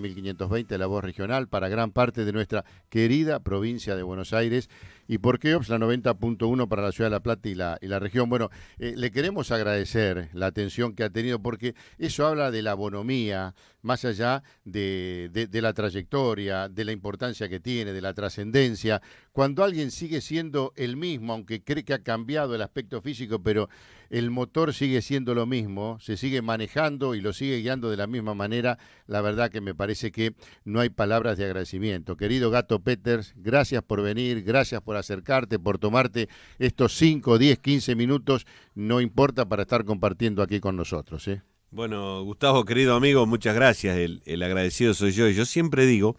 1520, la voz regional para gran parte de nuestra querida provincia de Buenos Aires, y por Keops la 90.1 para la ciudad de La Plata y la región. Bueno, le queremos agradecer la atención que ha tenido, porque eso habla de la bonomía, más allá de la trayectoria, de la importancia que tiene, de la trascendencia. Cuando alguien sigue siendo el mismo, aunque cree que ha cambiado el aspecto físico, pero el motor sigue siendo lo mismo, se sigue manejando y lo sigue guiando de la misma manera, la verdad que me parece que no hay palabras de agradecimiento. Querido Gato Peters, gracias por venir, gracias por acercarte, por tomarte estos 5, 10, 15 minutos, no importa, para estar compartiendo aquí con nosotros, ¿eh? Bueno, Gustavo, querido amigo, muchas gracias. El agradecido soy yo. Y yo siempre digo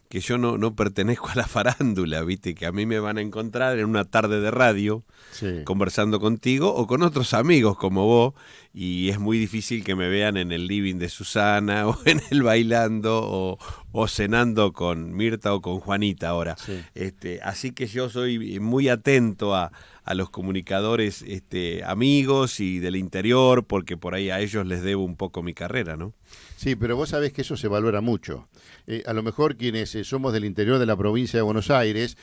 que yo no pertenezco a la farándula, ¿viste? Que a mí me van a encontrar en una tarde de radio, Sí. conversando contigo o con otros amigos como vos, y es muy difícil que me vean en el living de Susana o en el bailando o cenando con Mirta o con Juanita ahora. Sí. Así que yo soy muy atento a los comunicadores amigos y del interior, porque por ahí a ellos les debo un poco mi carrera, ¿no? Sí, pero vos sabés que eso se valora mucho. A lo mejor quienes somos del interior de la provincia de Buenos Aires,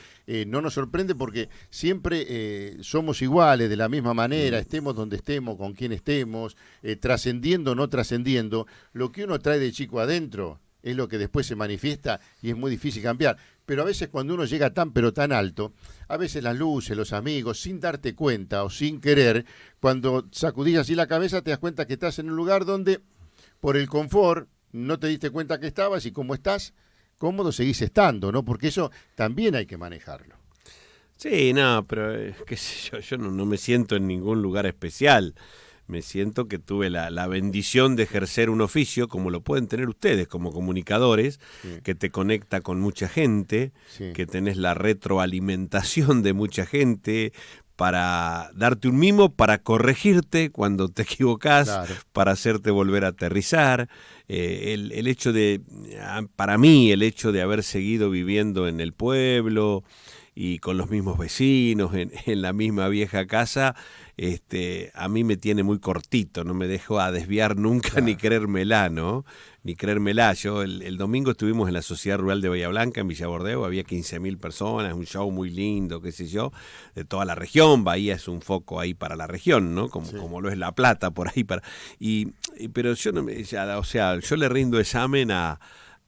no nos sorprende, porque siempre somos iguales, de la misma manera, estemos donde estemos, con quien estemos, trascendiendo o no trascendiendo. Lo que uno trae de chico adentro es lo que después se manifiesta y es muy difícil cambiar. Pero a veces cuando uno llega tan pero tan alto, a veces las luces, los amigos, sin darte cuenta o sin querer, cuando sacudís así la cabeza te das cuenta que estás en un lugar donde por el confort no te diste cuenta que estabas, y como estás cómodo seguís estando, ¿no? Porque eso también hay que manejarlo. Sí, no, pero qué sé yo no me siento en ningún lugar especial. Me siento que tuve la bendición de ejercer un oficio como lo pueden tener ustedes como comunicadores, Sí, que te conecta con mucha gente, sí, que tenés la retroalimentación de mucha gente para darte un mimo, para corregirte cuando te equivocás, claro. para hacerte volver a aterrizar. El hecho de, para mí, el hecho de haber seguido viviendo en el pueblo y con los mismos vecinos, en la misma vieja casa, a mí me tiene muy cortito, no me dejo a desviar nunca, ni Claro. creérmela, ¿no? Ni creérmela. Yo el domingo estuvimos en la Sociedad Rural de Bahía Blanca, en Villa Bordeo, había 15.000 personas, un show muy lindo, qué sé yo, de toda la región. Bahía es un foco ahí para la región, ¿no? Sí. Como lo es La Plata, por ahí para. Pero yo no me, ya, o sea, yo le rindo examen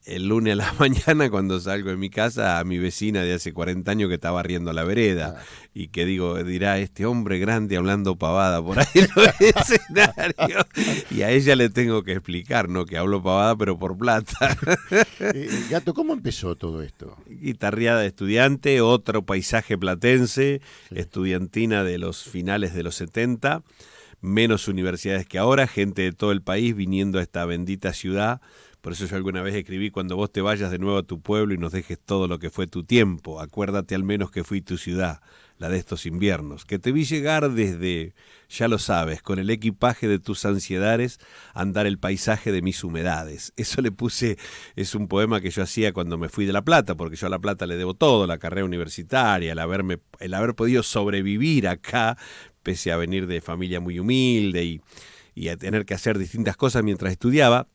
el lunes a la mañana, cuando salgo de mi casa, a mi vecina de hace 40 años que está barriendo la vereda, Claro. y que dirá, este hombre grande hablando pavada por ahí en los escenarios, y a ella le tengo que explicar, ¿no? Que hablo pavada pero por plata. Gato, ¿cómo empezó todo esto? Guitarreada de estudiante, otro paisaje platense, Sí. estudiantina de los finales de los 70, menos universidades que ahora, gente de todo el país viniendo a esta bendita ciudad. Por eso yo alguna vez escribí: cuando vos te vayas de nuevo a tu pueblo y nos dejes todo lo que fue tu tiempo, acuérdate al menos que fui tu ciudad, la de estos inviernos, que te vi llegar desde, ya lo sabes, con el equipaje de tus ansiedades, andar el paisaje de mis humedades. Eso le puse, es un poema que yo hacía cuando me fui de La Plata, porque yo a La Plata le debo todo, la carrera universitaria, el haber podido sobrevivir acá, pese a venir de familia muy humilde y a tener que hacer distintas cosas mientras estudiaba,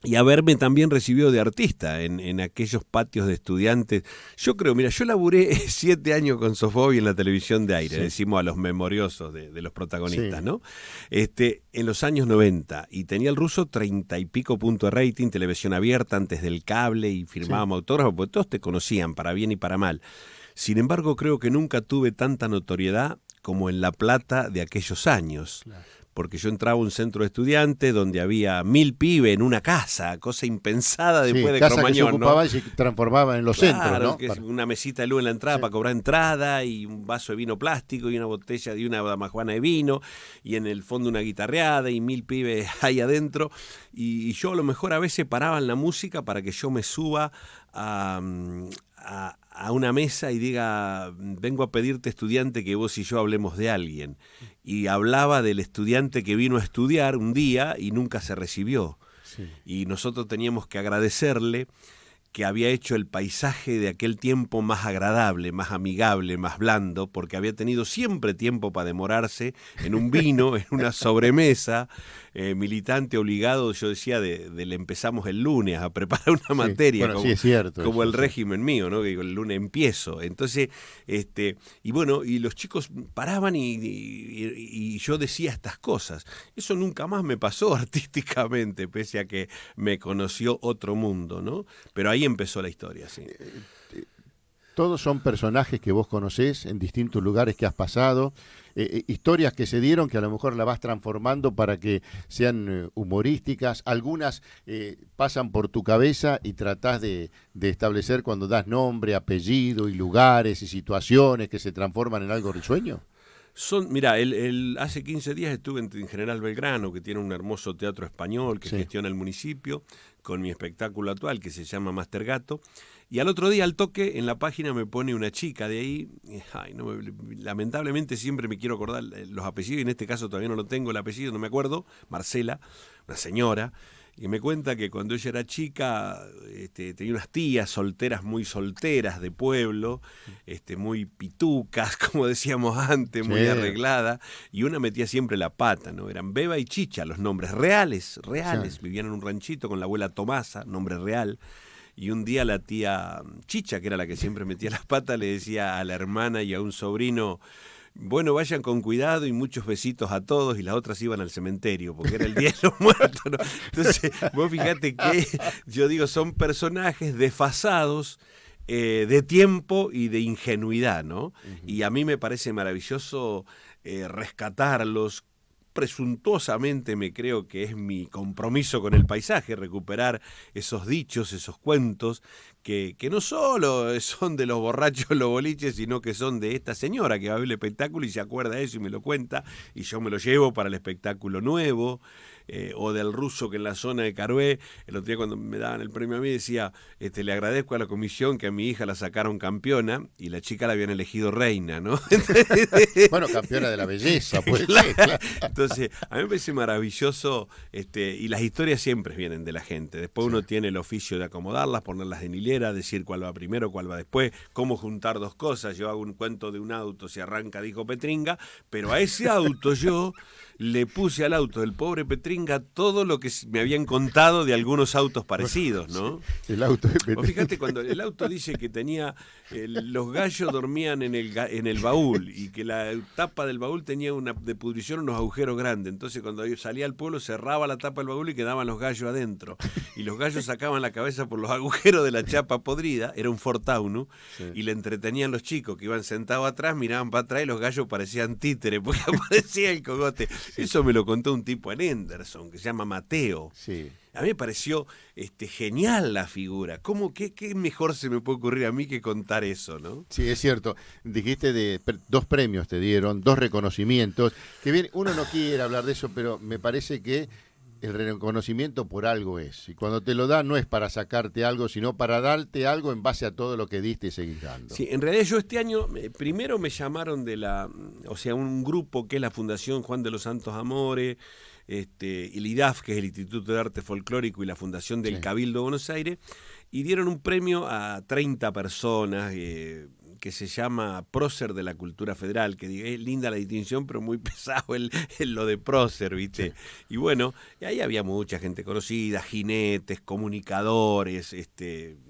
y haberme también recibido de artista en aquellos patios de estudiantes. Yo creo, mira, yo laburé 7 años con Sofovich en la televisión de aire, Sí. decimos a los memoriosos de los protagonistas, Sí. ¿no? En los años 90, y tenía el ruso 30 y pico puntos de rating, televisión abierta antes del cable, y firmábamos autógrafos, porque todos te conocían, para bien y para mal. Sin embargo, creo que nunca tuve tanta notoriedad como en La Plata de aquellos años. Claro. Porque yo entraba a un centro de estudiantes donde había 1.000 pibes en una casa, cosa impensada Sí, después de casa que se Cromañón, ¿no? ocupaba y se transformaba en los centros, Claro, ¿no? que es una mesita de luz en la entrada Sí. para cobrar entrada, y un vaso de vino plástico y una botella de una damajuana de vino, y en el fondo una guitarreada y 1.000 pibes ahí adentro, y yo a lo mejor a veces paraban la música para que yo me suba a una mesa y diga: vengo a pedirte, estudiante, que vos y yo hablemos de alguien. Y hablaba del estudiante que vino a estudiar un día y nunca se recibió. Sí. Y nosotros teníamos que agradecerle que había hecho el paisaje de aquel tiempo más agradable, más amigable, más blando, porque había tenido siempre tiempo para demorarse en un vino, en una sobremesa, militante obligado, yo decía, le empezamos el lunes a preparar una materia, bueno, sí, es cierto, como eso, el régimen mío, ¿no? Que digo, el lunes empiezo. Entonces, y bueno, y los chicos paraban y yo decía estas cosas. Eso nunca más me pasó artísticamente, pese a que me conoció otro mundo, ¿no? Pero ahí empezó la historia, sí. Todos son personajes que vos conocés en distintos lugares que has pasado, historias que se dieron que a lo mejor la vas transformando para que sean humorísticas. Algunas pasan por tu cabeza y tratás de establecer cuando das nombre, apellido y lugares y situaciones que se transforman en algo risueño. Mirá, hace 15 días estuve en General Belgrano, que tiene un hermoso teatro español que gestiona el municipio, con mi espectáculo actual que se llama Master Gato. Y al otro día, al toque, en la página me pone una chica de ahí. Lamentablemente siempre me quiero acordar los apellidos, y en este caso todavía no lo tengo el apellido, no me acuerdo. Marcela, una señora, y me cuenta que cuando ella era chica tenía unas tías muy solteras de pueblo, muy pitucas, como decíamos antes, muy arregladas, y una metía siempre la pata, ¿no? Eran Beba y Chicha, los nombres reales, vivían en un ranchito con la abuela Tomasa, nombre real. Y un día la tía Chicha, que era la que siempre metía las patas, le decía a la hermana y a un sobrino: bueno, vayan con cuidado y muchos besitos a todos, y las otras iban al cementerio, porque era el Día de los Muertos, ¿no? Entonces, vos fíjate que, yo digo, son personajes desfasados de tiempo y de ingenuidad, ¿no? Y a mí me parece maravilloso rescatarlos. Presuntuosamente me creo que es mi compromiso con el paisaje, recuperar esos dichos, esos cuentos, que no solo son de los borrachos los boliches, sino que son de esta señora que va a ver el espectáculo y se acuerda de eso y me lo cuenta, y yo me lo llevo para el espectáculo nuevo. O del ruso que en la zona de Carué, el otro día cuando me daban el premio a mí decía, le agradezco a la comisión que a mi hija la sacaron campeona y la chica la habían elegido reina, ¿no? Bueno, campeona de la belleza, pues. Claro. Sí, claro. Entonces, a mí me parece maravilloso, y las historias siempre vienen de la gente. Después uno tiene el oficio de acomodarlas, ponerlas en hilera, decir cuál va primero, cuál va después, cómo juntar dos cosas. Yo hago un cuento de un auto, se arranca, dijo Petringa, pero a ese auto yo le puse al auto del pobre Petringa todo lo que me habían contado de algunos autos parecidos, ¿no? Sí, el auto de Petringa. O fíjate, cuando el auto dice que tenía, los gallos dormían en el baúl, y que la tapa del baúl tenía de pudrición unos agujeros grandes. Entonces cuando salía al pueblo cerraba la tapa del baúl y quedaban los gallos adentro. Y los gallos sacaban la cabeza por los agujeros de la chapa podrida, era un Ford Taunus, y le entretenían los chicos que iban sentados atrás, miraban para atrás y los gallos parecían títeres porque aparecía el cogote. Eso me lo contó un tipo en Henderson, que se llama Mateo. Sí. A mí me pareció genial la figura. ¿Qué mejor se me puede ocurrir a mí que contar eso, no? Sí, es cierto. Dijiste 2 premios te dieron, 2 reconocimientos. Que bien, uno no quiere hablar de eso, pero me parece que el reconocimiento por algo es. Y cuando te lo da no es para sacarte algo, sino para darte algo en base a todo lo que diste y seguís dando. Sí, en realidad yo este año, primero me llamaron un grupo que es la Fundación Juan de los Santos Amores, el IDAF, que es el Instituto de Arte Folclórico, y la Fundación del Cabildo de Buenos Aires, y dieron un premio a 30 personas que se llama Prócer de la Cultura Federal, que es linda la distinción, pero muy pesado lo de prócer, ¿viste? Sí. Y bueno, y ahí había mucha gente conocida, jinetes, comunicadores,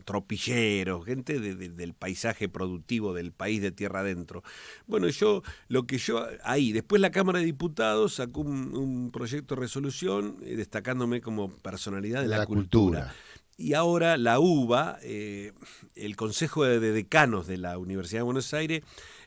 tropilleros, gente del paisaje productivo del país de tierra adentro. Bueno, después la Cámara de Diputados sacó un proyecto de resolución destacándome como personalidad de la cultura. Y ahora la UBA, el Consejo de Decanos de la Universidad de Buenos Aires,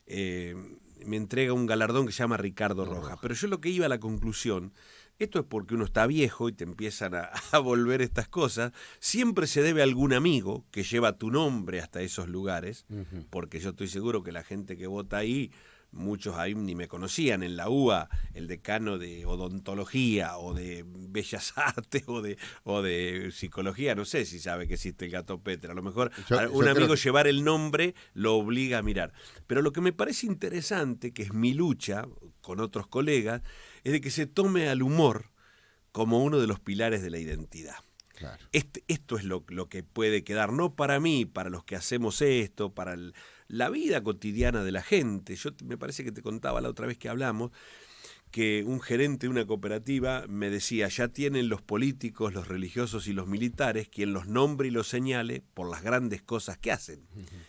me entrega un galardón que se llama Ricardo Rojas. Pero yo lo que iba a la conclusión, esto es porque uno está viejo y te empiezan a volver estas cosas, siempre se debe a algún amigo que lleva tu nombre hasta esos lugares, porque yo estoy seguro que la gente que vota ahí, muchos ahí ni me conocían. En la UBA, el decano de odontología o de bellas artes o de psicología, no sé si sabe que existe el Gato Petre. A lo mejor un amigo llevar el nombre lo obliga a mirar. Pero lo que me parece interesante, que es mi lucha con otros colegas, es de que se tome al humor como uno de los pilares de la identidad. Claro. Esto es lo que puede quedar, no para mí, para los que hacemos esto, para la vida cotidiana de la gente. Me parece que te contaba la otra vez que hablamos, que un gerente de una cooperativa me decía, ya tienen los políticos, los religiosos y los militares quien los nombre y los señale por las grandes cosas que hacen.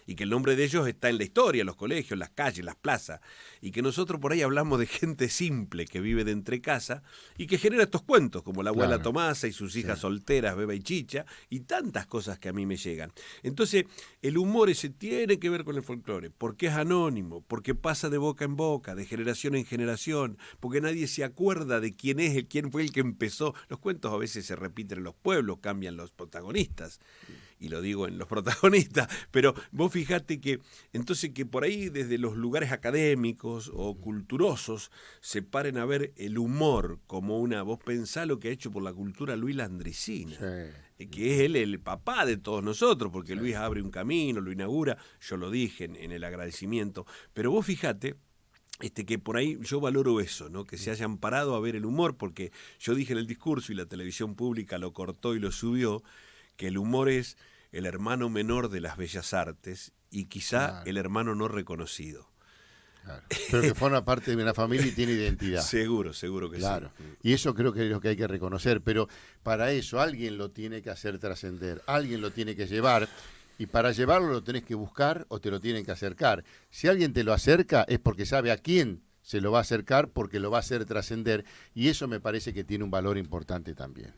Y que el nombre de ellos está en la historia, en los colegios, las calles, las plazas. Y que nosotros por ahí hablamos de gente simple que vive de entre casa y que genera estos cuentos, como la abuela Tomasa y sus hijas solteras, Beba y Chicha, y tantas cosas que a mí me llegan. Entonces, el humor ese tiene que ver con el folclore, porque es anónimo, porque pasa de boca en boca, de generación en generación, porque nadie se acuerda de quién fue el que empezó. Los cuentos a veces se repiten en los pueblos, cambian los protagonistas, y lo digo en los protagonistas, pero vos fijate que entonces que por ahí desde los lugares académicos o culturosos se paren a ver el humor como vos pensá lo que ha hecho por la cultura Luis Landricina. Que es él el papá de todos nosotros, porque Luis abre un camino, lo inaugura, yo lo dije en el agradecimiento, pero vos fijate que por ahí yo valoro eso, ¿no? Que se hayan parado a ver el humor, porque yo dije en el discurso y la televisión pública lo cortó y lo subió, que el humor es el hermano menor de las bellas artes y quizá el hermano no reconocido. Claro. Pero que forma parte de una familia y tiene identidad. Seguro que claro. sí. Y eso creo que es lo que hay que reconocer, pero para eso alguien lo tiene que hacer trascender, alguien lo tiene que llevar. Y para llevarlo lo tenés que buscar o te lo tienen que acercar. Si alguien te lo acerca es porque sabe a quién se lo va a acercar, porque lo va a hacer trascender. Y eso me parece que tiene un valor importante también.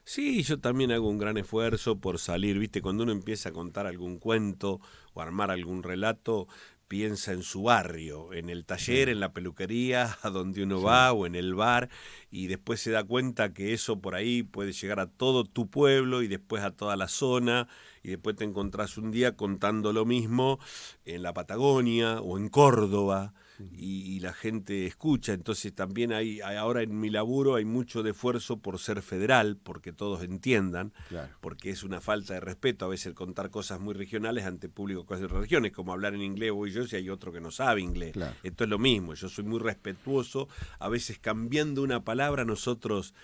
Sí, yo también hago un gran esfuerzo por salir, ¿viste? Cuando uno empieza a contar algún cuento o armar algún relato, piensa en su barrio, en el taller, en la peluquería, a donde uno va o en el bar, y después se da cuenta que eso por ahí puede llegar a todo tu pueblo y después a toda la zona, y después te encontrás un día contando lo mismo en la Patagonia o en Córdoba, y la gente escucha. Entonces también hay ahora en mi laburo hay mucho de esfuerzo por ser federal, porque todos entiendan, porque es una falta de respeto a veces contar cosas muy regionales ante público de otras regiones, como hablar en inglés voy yo si hay otro que no sabe inglés. Esto es lo mismo, yo soy muy respetuoso, a veces cambiando una palabra nosotros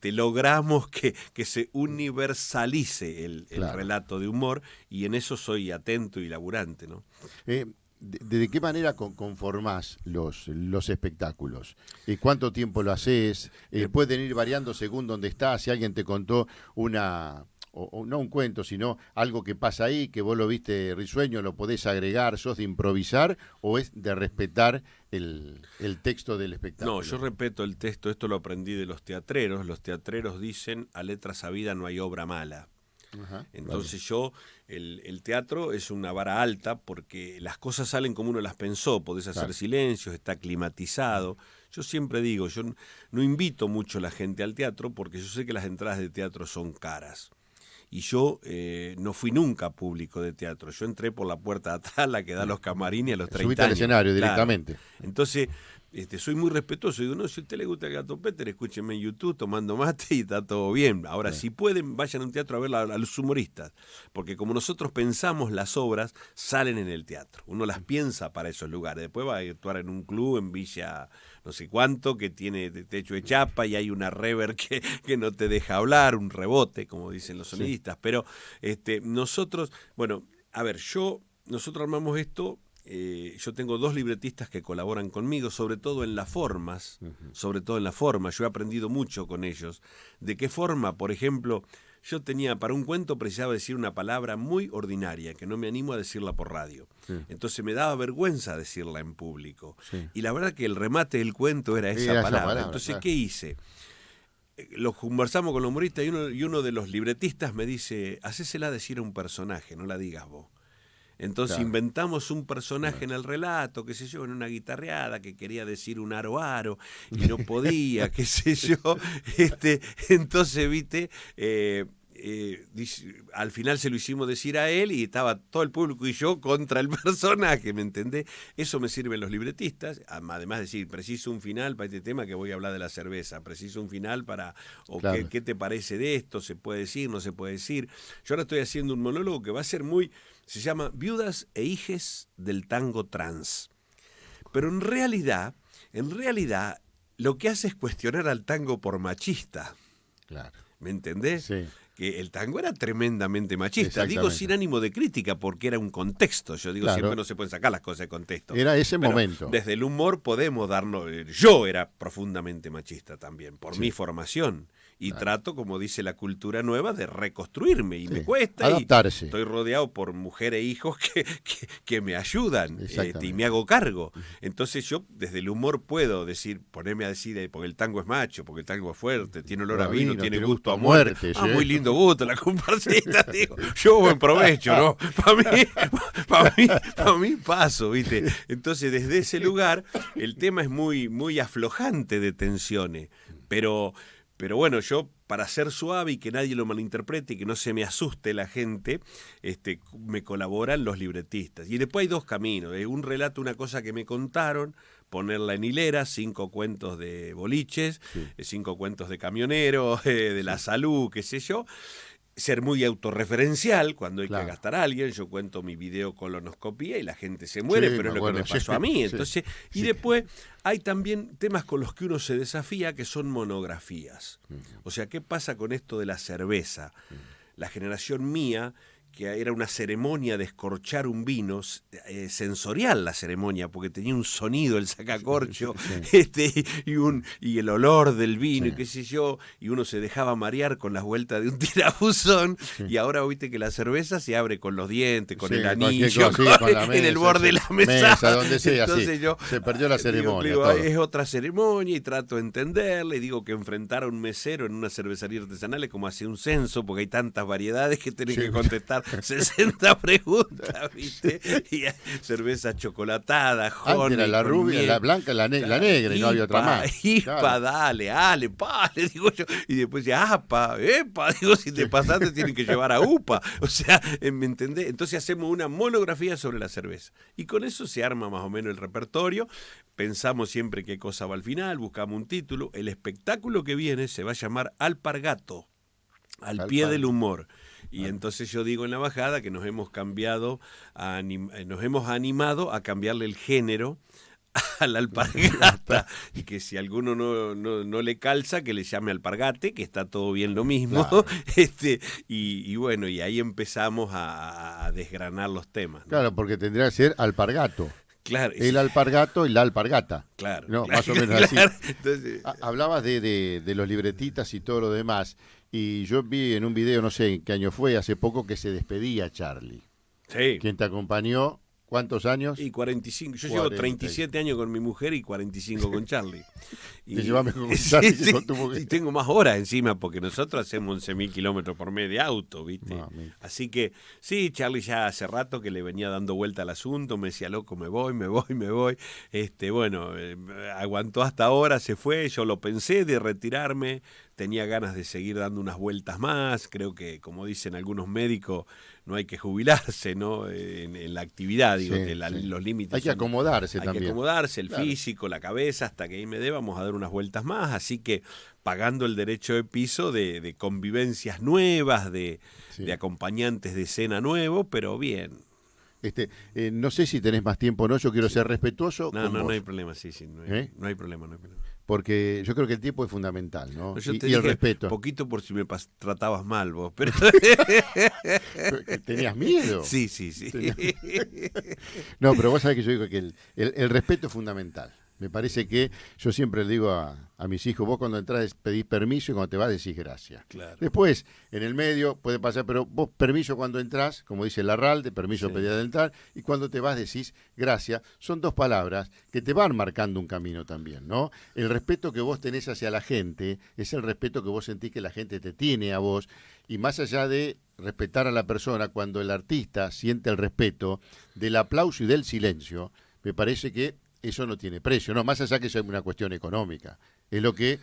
logramos que se universalice el relato de humor, y en eso soy atento y laburante, ¿no? ¿De qué manera conformás los espectáculos? ¿Cuánto tiempo lo haces? ¿Pueden ir variando según dónde estás? Si alguien te contó no un cuento, sino algo que pasa ahí, que vos lo viste risueño, lo podés agregar, sos de improvisar o es de respetar el texto del espectáculo. No, yo respeto el texto, esto lo aprendí de los teatreros. Los teatreros dicen, a letra sabida no hay obra mala. Entonces el teatro es una vara alta porque las cosas salen como uno las pensó, podés hacer silencios, está climatizado. Yo siempre digo, yo no invito mucho a la gente al teatro porque yo sé que las entradas de teatro son caras. Y yo no fui nunca público de teatro. Yo entré por la puerta de atrás, la que da a los camarines a los 30 Subiste años. al escenario directamente. Entonces, soy muy respetuoso. Digo, no, si a usted le gusta el Gato Peter, escúcheme en YouTube tomando mate y está todo bien. Ahora, si pueden, vayan a un teatro a ver a los humoristas. Porque como nosotros pensamos las obras, salen en el teatro. Uno las piensa para esos lugares. Después va a actuar en un club en Villa no sé cuánto, que tiene techo de chapa y hay una reverb que no te deja hablar, un rebote, como dicen los sonidistas. Pero nosotros, bueno, a ver, nosotros armamos esto. Yo tengo 2 libretistas que colaboran conmigo, sobre todo en las formas, Yo he aprendido mucho con ellos. ¿De qué forma? Por ejemplo, yo para un cuento precisaba decir una palabra muy ordinaria, que no me animo a decirla por radio. Entonces me daba vergüenza decirla en público. Y la verdad que el remate del cuento era esa palabra. Entonces, ¿qué hice? Lo conversamos con el humorista y uno de los libretistas me dice, hacésela decir a un personaje, no la digas vos. Entonces inventamos un personaje en el relato, qué sé yo, en una guitarreada que quería decir un aro y no podía, qué sé yo. Entonces, viste, al final se lo hicimos decir a él y estaba todo el público y yo contra el personaje, ¿me entendés? Eso me sirven los libretistas, además de decir, preciso un final para este tema que voy a hablar de la cerveza, preciso un final para, ¿qué te parece de esto? ¿Se puede decir? ¿No se puede decir? Yo ahora estoy haciendo un monólogo que va a ser se llama Viudas e hijes del tango trans. Pero en realidad, lo que hace es cuestionar al tango por machista. Claro. ¿Me entendés? Sí. que el tango era tremendamente machista. Digo Exactamente. sin ánimo de crítica, porque era un contexto. Yo digo, Claro. siempre no se pueden sacar las cosas de contexto. Era ese Pero momento. desde el humor podemos darnos... Yo era profundamente machista también, por Sí. mi formación. Y Claro. trato, como dice la cultura nueva, de reconstruirme. Y Sí. me cuesta. Adaptarse. Y estoy rodeado por mujeres e hijos que me ayudan, Exactamente. y me hago cargo. Entonces yo desde el humor puedo decir, ponerme a decir, porque el tango es macho, porque el tango es fuerte, tiene olor a vino, tiene gusto a muerte. sí. Muy lindo gusto la comparsita, digo. Yo buen provecho, ¿no? Para mí paso, ¿viste? Entonces desde ese lugar el tema es muy, muy aflojante de tensiones, pero bueno, yo para ser suave y que nadie lo malinterprete y que no se me asuste la gente, me colaboran los libretistas. Y después hay dos caminos, un relato, una cosa que me contaron, ponerla en hilera, 5 cuentos de boliches, Sí. 5 cuentos de camioneros, de la salud, qué sé yo. Ser muy autorreferencial cuando hay Claro. que gastar a alguien. Yo cuento mi videocolonoscopía y la gente se muere, Sí, pero me es lo que me acuerdo, pasó sí, a mí. sí, Entonces, y sí. después hay también temas con los que uno se desafía, que son monografías. O sea, ¿qué pasa con esto de la cerveza? La generación mía, que era una ceremonia de escorchar un vino, sensorial la ceremonia, porque tenía un sonido el sacacorcho, y el olor del vino, Sí. y qué sé yo, y uno se dejaba marear con las vueltas de un tirabuzón, y ahora viste que la cerveza se abre con los dientes, con Sí, el cualquier anillo, cosa, sí, con la en el mesa, borde de sí. la mesa. Donde sea, Entonces sí. yo Se perdió la ceremonia, digo, todo. es otra ceremonia y trato de entenderla, y digo que enfrentar a un mesero en una cervecería artesanal es como hacer un censo, porque hay tantas variedades que tenés Sí. que contestar 60 preguntas, ¿viste? Y hay cerveza chocolatada, Antes honey, era la con rubia, miel. la blanca, la negra, y no había otra más. Ipa, Claro. dale, le digo yo. Y después decía, epa, digo, si te pasaste tienen que llevar a UPA. O sea, ¿me entendés? Entonces hacemos una monografía sobre la cerveza. Y con eso se arma más o menos el repertorio. Pensamos siempre qué cosa va al final, buscamos un título. El espectáculo que viene se va a llamar Alpargato, al pie del humor. Y entonces yo digo en la bajada que nos hemos cambiado, nos hemos animado a cambiarle el género a la alpargata, y que si a alguno no le calza, que le llame alpargate, que está todo bien lo mismo. Claro. Y bueno, y ahí empezamos a desgranar los temas, ¿no? Claro, porque tendría que ser alpargato. Claro, El alpargato y la alpargata. claro, No, claro, más o menos claro. así. Entonces, Hablabas de los libretitas y todo lo demás. Y yo vi en un video, no sé en qué año fue, hace poco, que se despedía Charlie. sí. Quien te acompañó, ¿cuántos años? Y 45, yo 40. llevo 37 años con mi mujer y 45 con Charlie. Te llevas mejor con Charlie que con tu mujer. Y tengo más horas encima, porque nosotros hacemos 11.000 kilómetros por mes de auto, ¿viste? Mamita. Así que, sí, Charlie ya hace rato que le venía dando vuelta al asunto, me decía, loco, me voy. Bueno, aguantó hasta ahora, se fue, yo lo pensé de retirarme, tenía ganas de seguir dando unas vueltas más, creo que, como dicen algunos médicos, no hay que jubilarse, ¿no? En la actividad, digo, Sí, que sí. los límites Hay que son- acomodarse hay también. que acomodarse, el Claro. físico, la cabeza, hasta que ahí me dé, vamos a dar unas vueltas más, así que pagando el derecho de piso de convivencias nuevas, de acompañantes de escena nuevo, pero bien. No sé si tenés más tiempo o no, yo quiero ser respetuoso con No vos, hay problema, sí, no hay, ¿Eh? no hay problema. porque yo creo que el tiempo es fundamental, ¿no? Yo Y, te y el dije respeto. poquito por si me tratabas mal vos, pero ¿Tenías miedo? sí. No, pero vos sabés que yo digo que el respeto es fundamental. Me parece que yo siempre le digo a mis hijos, vos cuando entras pedís permiso y cuando te vas decís gracias. Claro. Después, en el medio puede pasar, pero vos permiso cuando entras, como dice Larralde, permiso Sí. pedí de entrar, y cuando te vas decís gracias. Son dos palabras que te van marcando un camino también, ¿no? El respeto que vos tenés hacia la gente es el respeto que vos sentís que la gente te tiene a vos, y más allá de respetar a la persona, cuando el artista siente el respeto del aplauso y del silencio, me parece que eso no tiene precio, no, más allá que eso es una cuestión económica. Es lo que,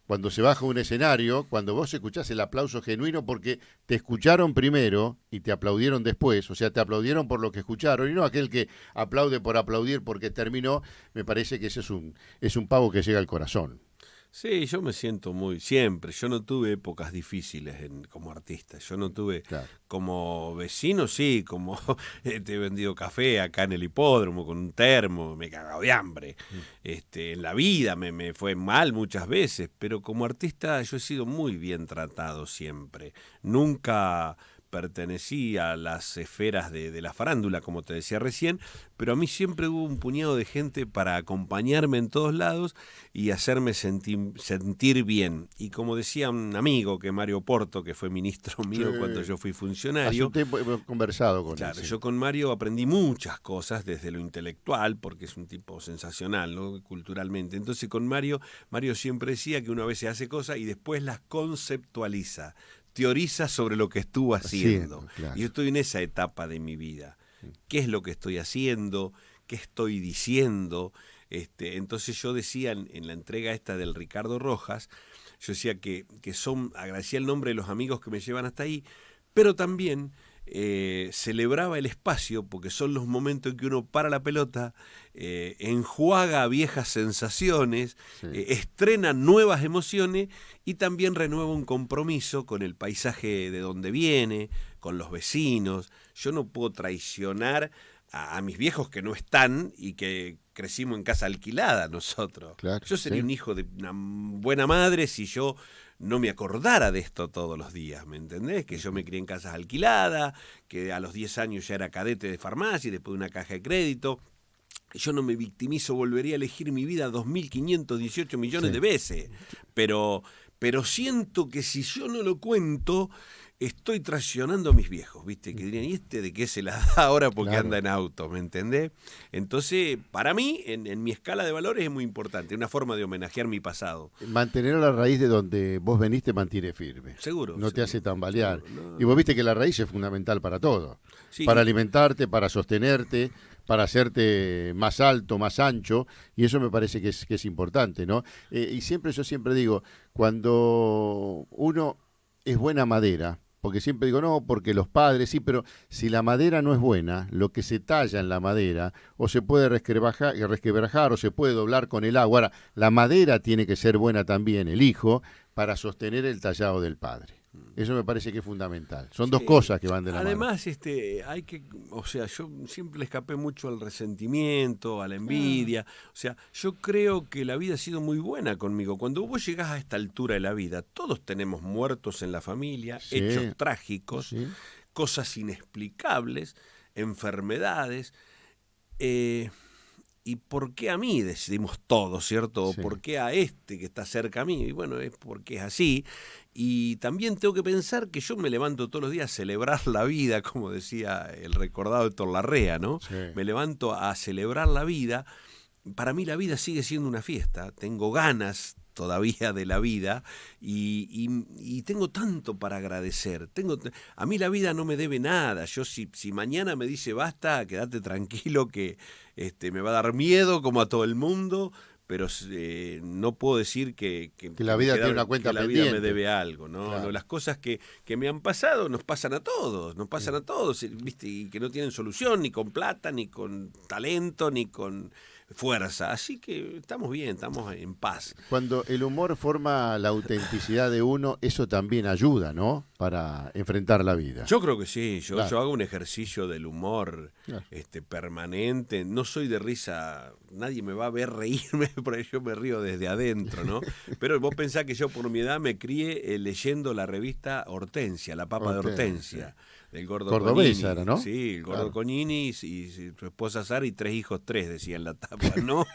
cuando se baja un escenario, cuando vos escuchás el aplauso genuino porque te escucharon primero y te aplaudieron después, o sea, te aplaudieron por lo que escucharon, y no aquel que aplaude por aplaudir porque terminó, me parece que ese es un pago que llega al corazón. Sí, yo me siento siempre, yo no tuve épocas difíciles como artista, yo no tuve, Claro. como vecino sí, como te he vendido café acá en el hipódromo con un termo, me he cagado de hambre, en la vida me fue mal muchas veces, pero como artista yo he sido muy bien tratado siempre, nunca pertenecí a las esferas de la farándula, como te decía recién, pero a mí siempre hubo un puñado de gente para acompañarme en todos lados y hacerme sentir bien. Y como decía un amigo, que Mario Porto, que fue ministro Sí. mío cuando yo fui Hace funcionario, un tiempo hemos conversado con él. claro, Sí. yo con Mario aprendí muchas cosas desde lo intelectual, porque es un tipo sensacional, ¿no? Culturalmente. Entonces con Mario siempre decía que uno a veces hace cosas y después las conceptualiza, teoriza sobre lo que estuvo haciendo. Claro. Y yo estoy en esa etapa de mi vida. ¿Qué es lo que estoy haciendo? ¿Qué estoy diciendo? Entonces yo decía en la entrega esta del Ricardo Rojas, yo decía que agradecía el nombre de los amigos que me llevan hasta ahí, pero también celebraba el espacio, porque son los momentos en que uno para la pelota, enjuaga viejas sensaciones, estrena nuevas emociones y también renueva un compromiso con el paisaje de donde viene, con los vecinos. Yo no puedo traicionar a mis viejos que no están y que crecimos en casa alquilada nosotros. Claro, Yo sería un hijo de una buena madre si yo no me acordara de esto todos los días, ¿me entendés? Que yo me crié en casas alquiladas, que a los 10 años ya era cadete de farmacia y después de una caja de crédito. Yo no me victimizo, volvería a elegir mi vida 2.518 millones de veces, pero siento que si yo no lo cuento, estoy traicionando a mis viejos, ¿viste? Que dirían, ¿y de qué se la da ahora porque anda en auto? ¿Me entendés? Entonces, para mí, en mi escala de valores es muy importante, una forma de homenajear mi pasado. Mantener a la raíz de donde vos venís te mantiene firme. Seguro. No te hace tambalear. No. Y vos viste que la raíz es fundamental para todo. Sí. Para alimentarte, para sostenerte, para hacerte más alto, más ancho, y eso me parece que es importante, ¿no? Y yo siempre digo, cuando uno es buena madera, porque siempre digo, no, porque los padres, sí, pero si la madera no es buena, lo que se talla en la madera, o se puede resquebrajar, o se puede doblar con el agua. Ahora, la madera tiene que ser buena también, el hijo, para sostener el tallado del padre. Eso me parece que es fundamental. Son dos cosas que van de la mano. Además, hay que, o sea, yo siempre le escapé mucho al resentimiento, a la envidia. O sea, yo creo que la vida ha sido muy buena conmigo. Cuando vos llegás a esta altura de la vida, todos tenemos muertos en la familia, hechos trágicos, cosas inexplicables, enfermedades. ¿Y por qué a mí? Decidimos todos, ¿cierto? ¿Por qué a este que está cerca a mí? Y bueno, es porque es así. Y también tengo que pensar que yo me levanto todos los días a celebrar la vida, como decía el recordado Héctor Larrea, ¿no? Sí. Me levanto a celebrar la vida. Para mí la vida sigue siendo una fiesta. Tengo ganas todavía de la vida y tengo tanto para agradecer. A mí la vida no me debe nada. Yo si mañana me dice basta, quédate tranquilo que me va a dar miedo como a todo el mundo, pero no puedo decir que la vida tiene una cuenta que la pendiente. vida me debe algo, ¿no? Claro. No, las cosas que me han pasado nos pasan a todos, ¿viste? Y que no tienen solución ni con plata, ni con talento, ni con fuerza. Así que estamos bien, estamos en paz. Cuando el humor forma la autenticidad de uno, eso también ayuda, ¿no? Para enfrentar la vida. Yo creo que sí, yo hago un ejercicio del humor Claro. Permanente. No soy de risa, nadie me va a ver reírme, porque yo me río desde adentro, ¿no? Pero vos pensás que yo por mi edad me crié leyendo la revista Hortensia, La Papa de Hortensia. Del Gordo Cordobesa Conini. era, ¿no? Sí, el Gordo Conini y su esposa Sara y 3 hijos, 3 decía en la tapa, ¿no?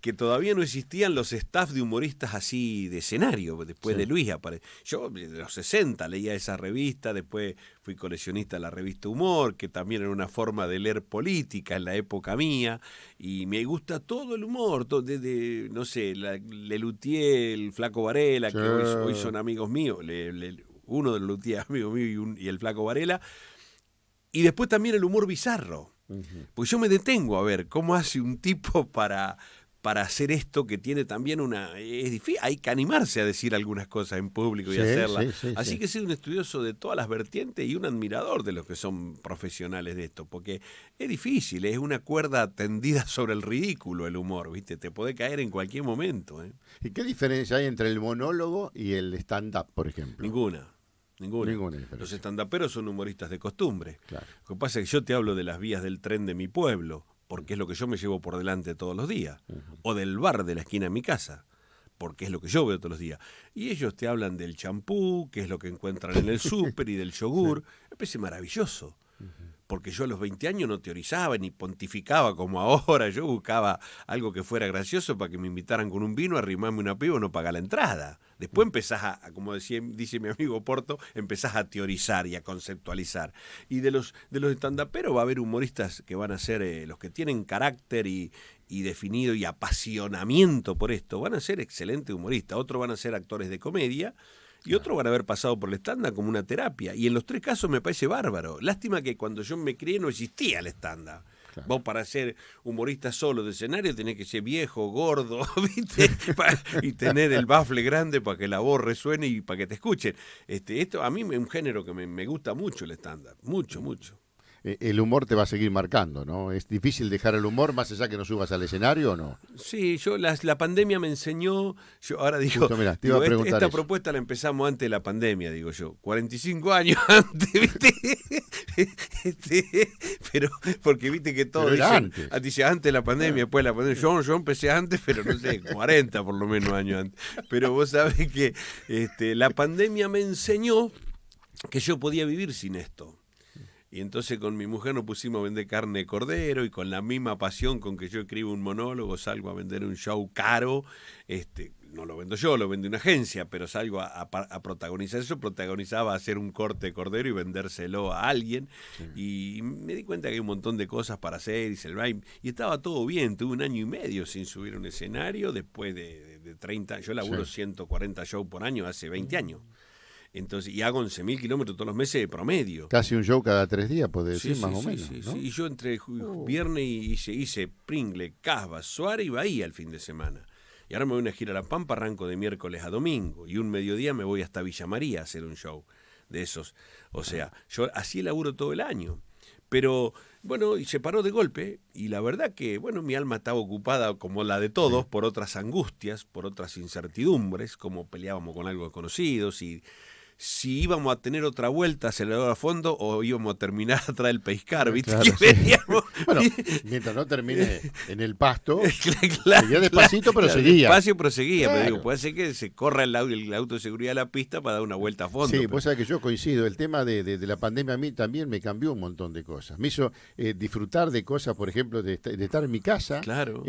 Que todavía no existían los staff de humoristas así de escenario, después de Luis apareció. Yo de los 60 leía esa revista, después fui coleccionista de la revista Humor, que también era una forma de leer política en la época mía, y me gusta todo el humor, desde, no sé, Lelutier, el Flaco Varela, que hoy son amigos míos, uno de los Lelutier, amigo mío, y el Flaco Varela, y después también el humor bizarro. Pues yo me detengo a ver cómo hace un tipo para para hacer esto que tiene también es difícil, hay que animarse a decir algunas cosas en público y hacerlas. Así que soy un estudioso de todas las vertientes y un admirador de los que son profesionales de esto, porque es difícil, es una cuerda tendida sobre el ridículo el humor, ¿viste? Te puede caer en cualquier momento. ¿Y qué diferencia hay entre el monólogo y el stand-up, por ejemplo? Ninguna. Los estandaperos son humoristas de costumbre. Claro. Lo que pasa es que yo te hablo de las vías del tren de mi pueblo, porque es lo que yo me llevo por delante todos los días, o del bar de la esquina de mi casa, porque es lo que yo veo todos los días. Y ellos te hablan del champú, que es lo que encuentran en el súper, y del yogur. Me parece maravilloso, porque yo a los 20 años no teorizaba ni pontificaba como ahora. Yo buscaba algo que fuera gracioso para que me invitaran con un vino, a arrimarme una piba o no pagar la entrada. Después empezás como dice mi amigo Porto, empezás a teorizar y a conceptualizar. Y de los estandaperos va a haber humoristas que van a ser los que tienen carácter y definido y apasionamiento por esto, van a ser excelentes humoristas. Otros van a ser actores de comedia y otros van a haber pasado por el stand-up como una terapia. Y en los tres casos me parece bárbaro. Lástima que cuando yo me crié no existía el stand-up. Claro. Vos para ser humorista solo de escenario tenés que ser viejo, gordo, ¿viste? Y tener el bafle grande para que la voz resuene y para que te escuchen. Esto a mí es un género que me gusta mucho el stand-up, mucho. El humor te va a seguir marcando, ¿no? ¿Es difícil dejar el humor más allá que no subas al escenario o no? Sí, la pandemia me enseñó, yo ahora digo, justo, mirá, te iba a preguntar esta eso. propuesta la empezamos antes de la pandemia, digo yo, 45 años antes, ¿viste? Pero, porque viste que todo dice antes de la pandemia, después de la pandemia. Yo empecé antes, pero no sé, 40 por lo menos años antes. Pero vos sabés que la pandemia me enseñó que yo podía vivir sin esto. Y entonces con mi mujer nos pusimos a vender carne de cordero y con la misma pasión con que yo escribo un monólogo salgo a vender un show caro. No lo vendo yo, lo vende una agencia, pero salgo a protagonizar eso. Protagonizaba hacer un corte de cordero y vendérselo a alguien. Sí. Y me di cuenta que hay un montón de cosas para hacer y estaba todo bien. Tuve 1 año y medio sin subir un escenario después de 30. Yo laburo 140 shows por año hace 20 años. Entonces, y hago 11.000 kilómetros todos los meses de promedio. Casi un show cada 3 días, podés decir, más o menos. Sí, ¿no? Y yo entre viernes hice Pringle, Casbah, Suárez y Bahía el fin de semana. Y ahora me voy a una gira a La Pampa, arranco de miércoles a domingo. Y un mediodía me voy hasta Villa María a hacer un show de esos. O sea, yo así laburo todo el año. Pero, bueno, y se paró de golpe. Y la verdad que, bueno, mi alma estaba ocupada, como la de todos, por otras angustias, por otras incertidumbres, como peleábamos con algo desconocido, si íbamos a tener otra vuelta acelerador a fondo o íbamos a terminar atrás del pescar, ¿viste? Claro, bueno, mientras no termine en el pasto, seguía despacito, pero seguía. Despacio, pero seguía. Claro. Pero digo, puede ser que se corra el auto de seguridad de la pista para dar una vuelta a fondo. Sí, vos sabés que yo coincido. El tema de la pandemia a mí también me cambió un montón de cosas. Me hizo disfrutar de cosas, por ejemplo, de estar en mi casa. Claro.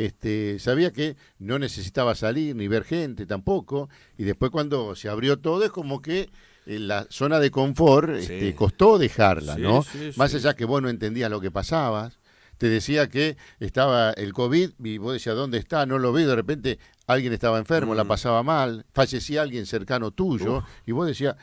Sabía que no necesitaba salir ni ver gente tampoco. Y después cuando se abrió todo es como que la zona de confort costó dejarla, ¿no? Más allá que vos no entendías lo que pasaba, te decía que estaba el COVID y vos decías, ¿dónde está? No lo veo, de repente alguien estaba enfermo, la pasaba mal, fallecía alguien cercano tuyo, y vos decías,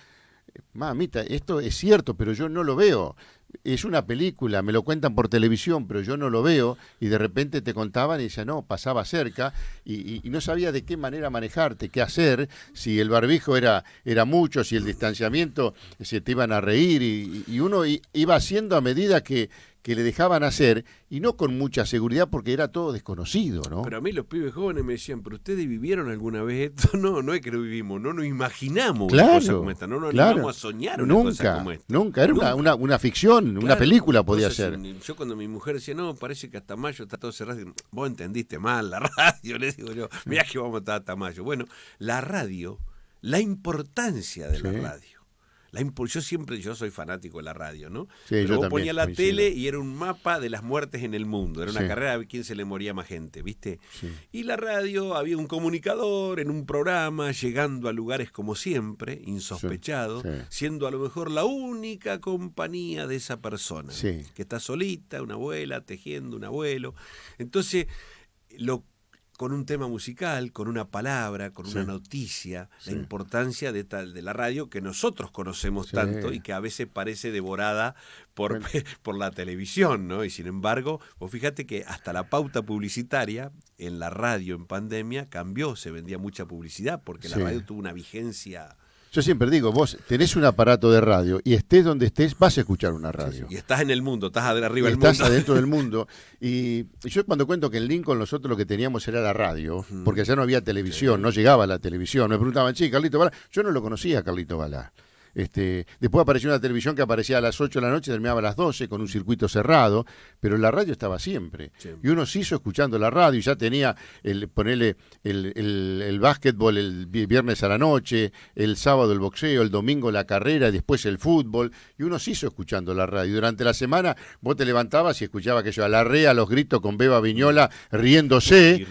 mamita, esto es cierto, pero yo no lo veo. Es una película, me lo cuentan por televisión, pero yo no lo veo, y de repente te contaban y decía, no, pasaba cerca, y no sabía de qué manera manejarte, qué hacer, si el barbijo era mucho, si el distanciamiento se te iban a reír, y uno iba haciendo a medida que le dejaban hacer, y no con mucha seguridad porque era todo desconocido, ¿no? Pero a mí los pibes jóvenes me decían, ¿pero ustedes vivieron alguna vez esto? No es que lo vivimos, no nos imaginamos una cosa como esta, no nos animamos a soñar una cosa como esta. Nunca, era una ficción, una película podía ser. Yo cuando mi mujer decía, no, parece que hasta mayo está todo cerrado, digo, vos entendiste mal la radio, le digo yo, mirá que vamos a estar hasta mayo. Bueno, la radio, la importancia de la radio. Yo soy fanático de la radio, ¿no? Sí, pero vos también, ponías la tele y era un mapa de las muertes en el mundo. Era una carrera de quién se le moría más gente, ¿viste? Sí. Y la radio, había un comunicador en un programa, llegando a lugares como siempre, insospechados, siendo a lo mejor la única compañía de esa persona, que está solita, una abuela, tejiendo un abuelo. Entonces, con un tema musical, con una palabra, con una noticia, la importancia de la radio que nosotros conocemos tanto y que a veces parece devorada por la televisión, ¿no? Y sin embargo, vos fíjate que hasta la pauta publicitaria en la radio en pandemia cambió, se vendía mucha publicidad porque la radio tuvo una vigencia. Yo siempre digo, vos tenés un aparato de radio y estés donde estés, vas a escuchar una radio. Y estás en el mundo, estás arriba del mundo. Estás adentro del mundo. Y yo cuando cuento que en Lincoln nosotros lo que teníamos era la radio, porque allá no había televisión, no llegaba la televisión. Me preguntaban, Carlito Balá. Yo no lo conocía a Carlito Balá. Después apareció una televisión que aparecía a las 8 de la noche y terminaba a las 12 con un circuito cerrado, pero la radio estaba siempre. Y uno se hizo escuchando la radio y ya tenía el básquetbol el viernes a la noche, el sábado el boxeo, el domingo la carrera, después el fútbol, y uno se hizo escuchando la radio. Durante la semana vos te levantabas y escuchabas aquello, a la rea, los gritos con Beba Viñola riéndose,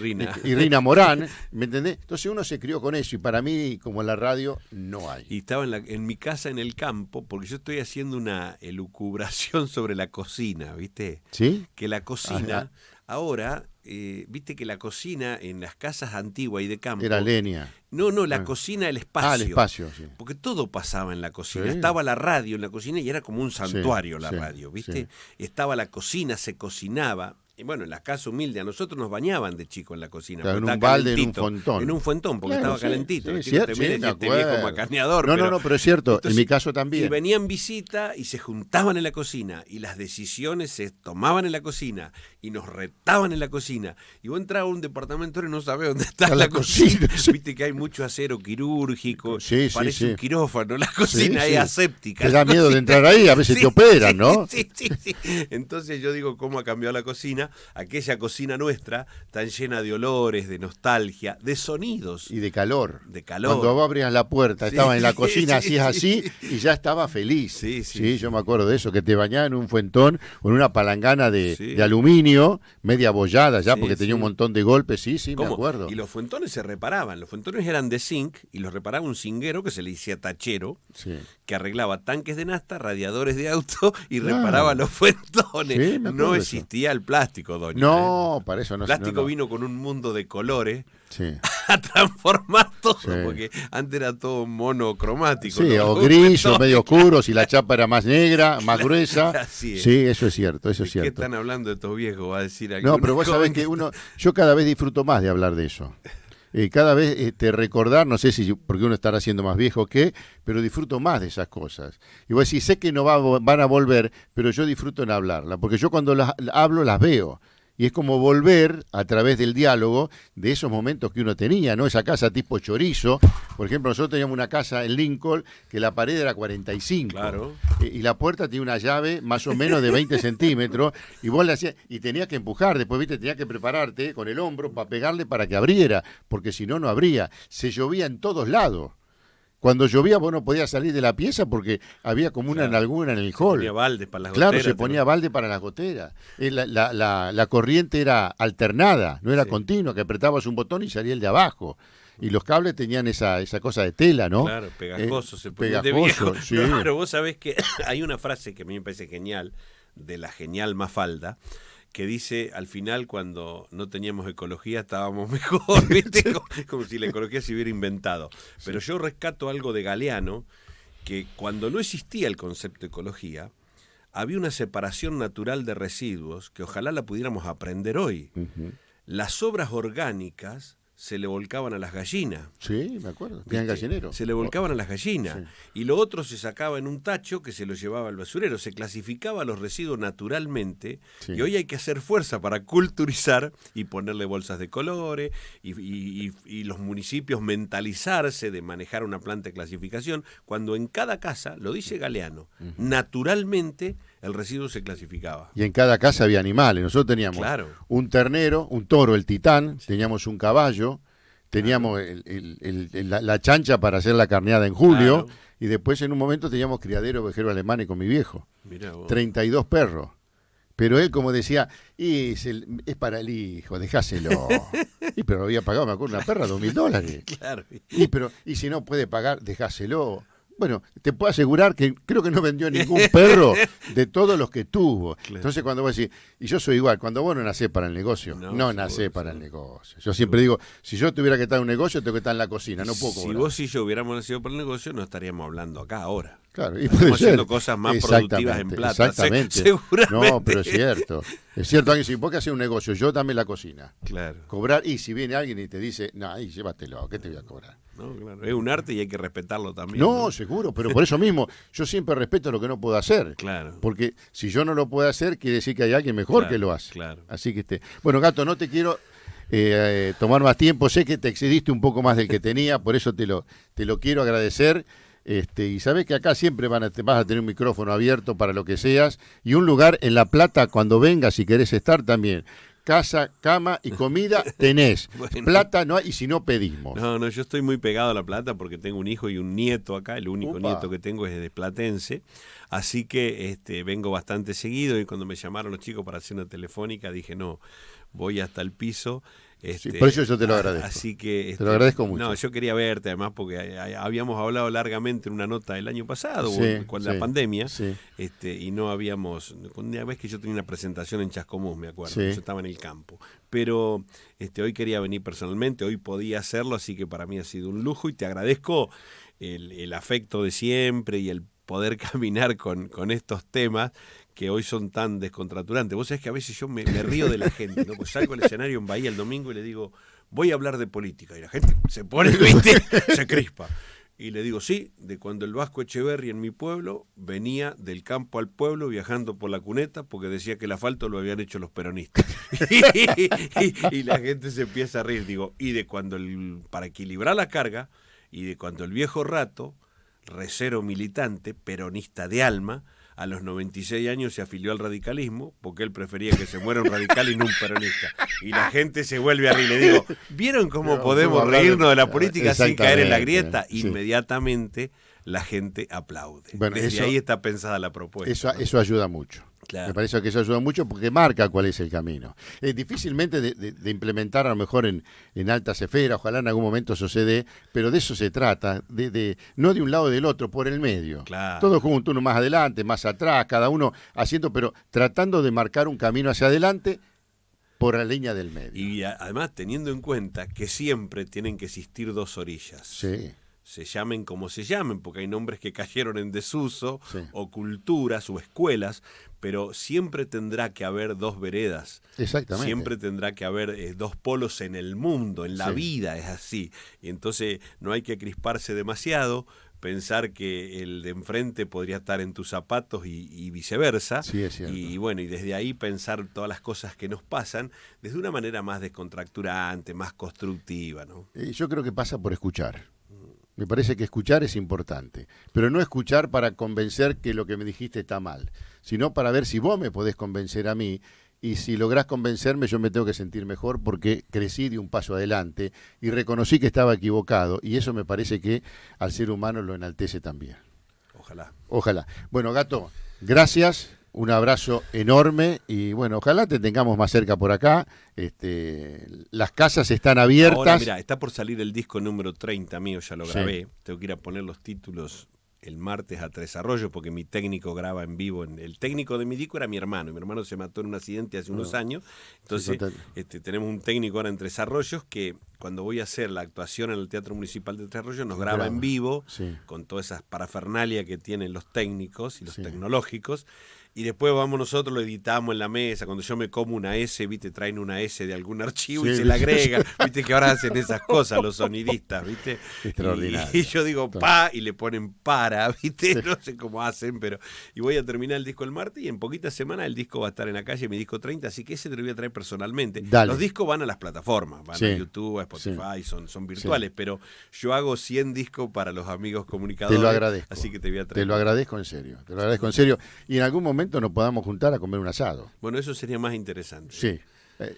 y Rina Morán, ¿me entendés? Entonces uno se crió con eso y para mí, como la radio, no hay. Y estaba en mi casa en el campo, porque yo estoy haciendo una elucubración sobre la cocina, ¿viste? ¿Sí? Que la cocina, ahora, viste que la cocina en las casas antiguas y de campo... Era leña. No, la cocina, el espacio. El espacio, sí. Porque todo pasaba en la cocina. Estaba la radio en la cocina y era como un santuario la radio, ¿viste? Estaba la cocina, se cocinaba. Y bueno, en la casa humilde, a nosotros nos bañaban de chico en la cocina. Claro, en un balde, en un fontón. En un fontón, porque estaba calentito. Sí, cierto, este viejo macaneador. No, pero es cierto, entonces, en mi caso también. Y venían visita y se juntaban en la cocina, y las decisiones se tomaban en la cocina, y nos retaban en la cocina. Y vos entrabas a un departamento y no sabés dónde está la cocina. Viste que hay mucho acero quirúrgico, parece un quirófano, la cocina es aséptica. Te da miedo de entrar ahí, a veces te operan, ¿no? Sí. Entonces yo digo, ¿cómo ha cambiado la cocina? Aquella cocina nuestra tan llena de olores, de nostalgia, de sonidos. Y de calor. De calor. Cuando vos abrías la puerta, estaba en la cocina, hacías así y ya estaba feliz. Sí, yo me acuerdo de eso, que te bañaban en un fuentón con una palangana de aluminio, media bollada ya, porque tenía un montón de golpes. Sí, me acuerdo. Y los fuentones se reparaban. Los fuentones eran de zinc y los reparaba un zinguero que se le decía tachero, que arreglaba tanques de nafta, radiadores de auto y reparaba los fuentones. No existía el plástico. Doña, no, para eso no. El plástico vino con un mundo de colores a transformar todo, porque antes era todo monocromático. Sí, o gris, o medio oscuro, si la chapa era más negra, más gruesa. Así es. Sí, eso es cierto, eso es cierto. ¿Qué están hablando de estos viejos? Va a decir no, pero vos sabés que yo cada vez disfruto más de hablar de eso. Cada vez recordar, no sé si porque uno estará siendo más viejo que, pero disfruto más de esas cosas. Y vos decís, sé que no van a volver, pero yo disfruto en hablarla, porque yo cuando las hablo las veo. Y es como volver a través del diálogo de esos momentos que uno tenía, ¿no? Esa casa tipo chorizo. Por ejemplo, nosotros teníamos una casa en Lincoln que la pared era 45. Claro. Y la puerta tenía una llave más o menos de 20 centímetros. Y vos le hacías, y tenías que empujar. Después, viste, tenías que prepararte con el hombro para pegarle para que abriera. Porque si no, no abría. Se llovía en todos lados. Cuando llovía vos no podías salir de la pieza porque había como una alguna en el hall. Se ponía balde para las goteras. Claro, se ponía balde para las goteras. La corriente era alternada, no era continua, que apretabas un botón y salía el de abajo. Y los cables tenían esa cosa de tela, ¿no? Claro, pegajoso. Se ponía pegajoso, de sí. No, pero vos sabés que hay una frase que a mí me parece genial, de la genial Mafalda, que dice, al final, cuando no teníamos ecología, estábamos mejor, ¿viste? Como si la ecología se hubiera inventado. Pero yo rescato algo de Galeano, que cuando no existía el concepto de ecología, había una separación natural de residuos que ojalá la pudiéramos aprender hoy. Las obras orgánicas se le volcaban a las gallinas. Sí, me acuerdo. Tenían gallinero. Se le volcaban a las gallinas. Sí. Y lo otro se sacaba en un tacho que se lo llevaba al basurero. Se clasificaba los residuos naturalmente. Sí. Y hoy hay que hacer fuerza para culturizar y ponerle bolsas de colores y los municipios mentalizarse de manejar una planta de clasificación, cuando en cada casa, lo dice Galeano, naturalmente el residuo se clasificaba. Y en cada casa había animales. Nosotros teníamos un ternero, un toro, el titán, teníamos un caballo, teníamos la chancha para hacer la carneada en julio, y después en un momento teníamos criadero ovejero alemán con mi viejo. 32 perros. Pero él, como decía, es para el hijo, dejáselo. Pero había pagado, me acuerdo, una perra $2.000. Claro. Y si no puede pagar, dejáselo. Bueno, te puedo asegurar que creo que no vendió ningún perro de todos los que tuvo. Claro. Entonces cuando vos decís, y yo soy igual, cuando vos no nacés para el negocio, no nacés para el negocio. Yo siempre digo, si yo tuviera que estar en un negocio, tengo que estar en la cocina, no puedo cobrar. Si vos y yo hubiéramos nacido para el negocio, no estaríamos hablando acá ahora. Claro, y estamos haciendo cosas más productivas en plata. Exactamente. Seguramente. No, pero es cierto. Es cierto, alguien si vos que hacer un negocio, yo también la cocina. Claro. Cobrar, y si viene alguien y te dice, no, ahí llévatelo, ¿qué te voy a cobrar? No, claro. Es un arte y hay que respetarlo también. No, seguro, pero por eso mismo, yo siempre respeto lo que no puedo hacer. Claro. Porque si yo no lo puedo hacer, quiere decir que hay alguien mejor que lo hace. Claro. Así que bueno, Gato, no te quiero tomar más tiempo. Sé que te excediste un poco más del que tenía, por eso te lo quiero agradecer. Y sabés que acá siempre vas a tener un micrófono abierto para lo que seas y un lugar en La Plata cuando vengas, si querés estar también. Casa, cama y comida tenés. Bueno. Plata no hay, y si no pedimos. No, yo estoy muy pegado a La Plata porque tengo un hijo y un nieto acá. El único Upa. nieto que tengo es de Platense. Así que vengo bastante seguido y cuando me llamaron los chicos para hacer una telefónica dije, no, voy hasta el piso. Sí, por eso yo te lo agradezco. Así que te lo agradezco mucho. No, yo quería verte además porque habíamos hablado largamente en una nota el año pasado, Sí, con sí, la pandemia, sí. Y no habíamos, una vez que yo tenía una presentación en Chascomús, me acuerdo, Sí. yo estaba en el campo, pero hoy quería venir personalmente, hoy podía hacerlo, así que para mí ha sido un lujo y te agradezco el afecto de siempre y el poder caminar con estos temas que hoy son tan descontracturantes. Vos sabés que a veces yo me río de la gente, ¿no? Pues salgo al escenario en Bahía el domingo y le digo, voy a hablar de política. Y la gente se pone, ¿viste? Se crispa. Y le digo, sí, de cuando el Vasco Echeverri en mi pueblo venía del campo al pueblo viajando por la cuneta porque decía que el asfalto lo habían hecho los peronistas. y la gente se empieza a reír. Digo, y de cuando, para equilibrar la carga, y de cuando el viejo Rato, recero militante, peronista de alma, a los 96 años se afilió al radicalismo porque él prefería que se muera un radical y no un peronista. Y la gente se vuelve a reír. Le digo, ¿vieron cómo podemos reírnos de la política sin caer en la grieta? Sí. Inmediatamente la gente aplaude. Bueno, Desde ahí está pensada la propuesta. Eso ayuda mucho. Claro. Me parece que eso ayuda mucho porque marca cuál es el camino. Difícilmente de implementar a lo mejor en altas esferas, ojalá en algún momento sucede, pero de eso se trata, no de un lado o del otro, por el medio. Claro. Todos juntos, uno más adelante, más atrás, cada uno haciendo, pero tratando de marcar un camino hacia adelante por la línea del medio. Y además teniendo en cuenta que siempre tienen que existir dos orillas. Sí. Se llamen como se llamen, porque hay nombres que cayeron en desuso, Sí. o culturas, o escuelas, pero siempre tendrá que haber dos veredas. Exactamente. Siempre tendrá que haber dos polos en el mundo, en la Sí. vida, es así. Y entonces no hay que crisparse demasiado, pensar que el de enfrente podría estar en tus zapatos y viceversa. Sí, es cierto. Y bueno, y desde ahí pensar todas las cosas que nos pasan desde una manera más descontracturante, más constructiva, ¿no? Yo creo que pasa por escuchar. Me parece que escuchar es importante, pero no escuchar para convencer que lo que me dijiste está mal, sino para ver si vos me podés convencer a mí, y si lográs convencerme yo me tengo que sentir mejor porque crecí de un paso adelante y reconocí que estaba equivocado, y eso me parece que al ser humano lo enaltece también. Ojalá. Ojalá. Bueno, Gato, gracias. Un abrazo enorme y bueno, ojalá te tengamos más cerca por acá. Las casas están abiertas. Ahora, mira, está por salir el disco número 30 mío, ya lo Sí. grabé. Tengo que ir a poner los títulos el martes a Tres Arroyos porque mi técnico graba en vivo. El técnico de mi disco era mi hermano. Mi hermano se mató en un accidente hace unos años. Entonces, tenemos un técnico ahora en Tres Arroyos que cuando voy a hacer la actuación en el Teatro Municipal de Tres Arroyos nos graba en vivo, sí, con toda esa parafernalia que tienen los técnicos y los sí, tecnológicos. Y después vamos nosotros, lo editamos en la mesa. Cuando yo me como una S, viste, traen una S de algún archivo sí, y se la agrega. Viste que ahora hacen esas cosas los sonidistas, viste. Extraordinario. Y yo digo pa y le ponen para, viste. No sé cómo hacen, pero. Y voy a terminar el disco el martes y en poquitas semanas el disco va a estar en la calle, mi disco 30, así que ese te lo voy a traer personalmente. Dale. Los discos van a las plataformas, van Sí. a YouTube, a Spotify, son virtuales, pero yo hago 100 discos para los amigos comunicadores. Te lo agradezco. Así que te voy a traer. Te lo agradezco en serio. Te lo agradezco en serio. Y en algún momento nos podamos juntar a comer un asado. Bueno, eso sería más interesante. Sí.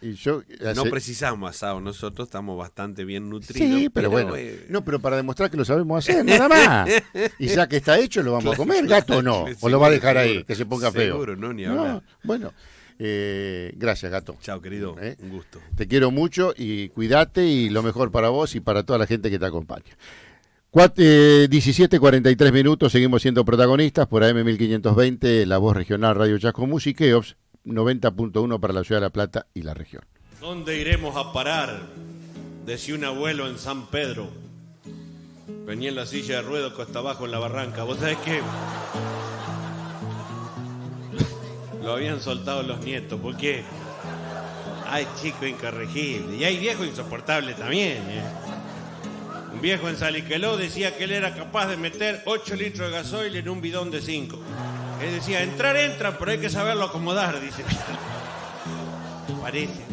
Y yo, No precisamos asado, nosotros estamos bastante bien nutridos. Sí, pero bueno. No, pero para demostrar que lo sabemos hacer, nada más. Y ya que está hecho, ¿lo vamos a comer, Gato, o no? ¿O lo va a dejar ahí, que se ponga feo? Seguro, no, ni hablar. No, bueno. Gracias, Gato. Chao, querido. Un gusto. Te quiero mucho y cuídate y lo mejor para vos y para toda la gente que te acompaña. 17:43 minutos, seguimos siendo protagonistas por AM 1520, la voz regional Radio Chasco Music, EOPS 90.1 para la ciudad de La Plata y la región. ¿Dónde iremos a parar? Decía un abuelo en San Pedro. Venía en la silla de ruedas cuesta abajo en la barranca. ¿Vos sabés qué? Lo habían soltado los nietos, porque hay chico incorregible y hay viejo insoportable también, Un viejo en Saliqueló decía que él era capaz de meter 8 litros de gasoil en un bidón de 5. Él decía, entrar entra, pero hay que saberlo acomodar, dice. Parece.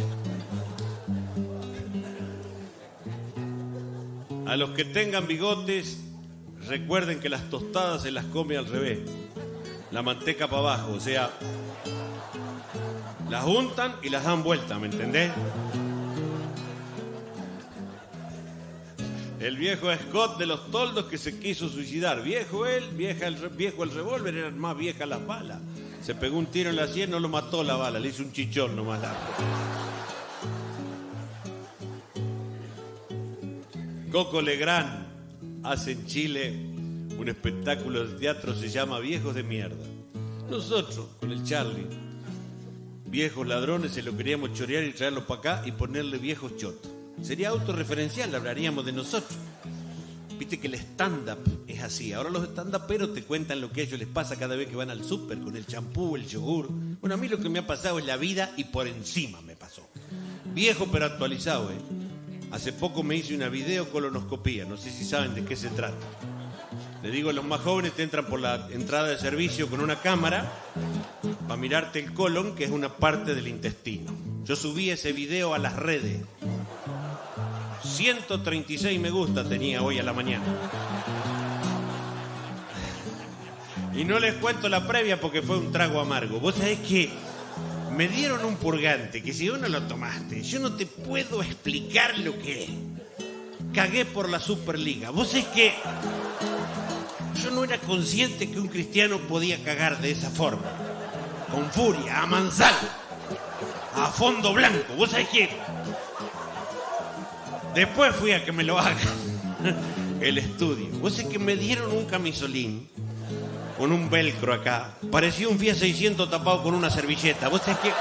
A los que tengan bigotes, recuerden que las tostadas se las come al revés. La manteca para abajo, o sea, las juntan y las dan vuelta, ¿me entendés? El viejo Scott de los Toldos que se quiso suicidar. Viejo él, viejo el revólver, eran más viejas las balas. Se pegó un tiro en la sien, no lo mató la bala, le hizo un chichón nomás largo. Coco Legrand hace en Chile un espectáculo de teatro, se llama Viejos de Mierda. Nosotros, con el Charlie, viejos ladrones, se lo queríamos chorear y traerlo para acá y ponerle viejos chotos. Sería autorreferencial, hablaríamos de nosotros. Viste que el stand-up es así. Ahora los stand-uperos te cuentan lo que a ellos les pasa cada vez que van al súper con el champú, el yogur. Bueno, a mí lo que me ha pasado en la vida y por encima me pasó. Viejo pero actualizado, Hace poco me hice una videocolonoscopía, no sé si saben de qué se trata. Le digo a los más jóvenes, te entran por la entrada de servicio con una cámara para mirarte el colon, que es una parte del intestino. Yo subí ese video a las redes. 136 me gusta tenía hoy a la mañana. Y no les cuento la previa porque fue un trago amargo. Vos sabés que me dieron un purgante que si vos no lo tomaste, yo no te puedo explicar lo que es. Cagué por la Superliga. Vos sabés que yo no era consciente que un cristiano podía cagar de esa forma. Con furia, a mansalva, a fondo blanco. Vos sabés que después fui a que me lo hagan el estudio. Vos sabés que me dieron un camisolín con un velcro acá. Parecía un Fiat 600 tapado con una servilleta. Vos sabés que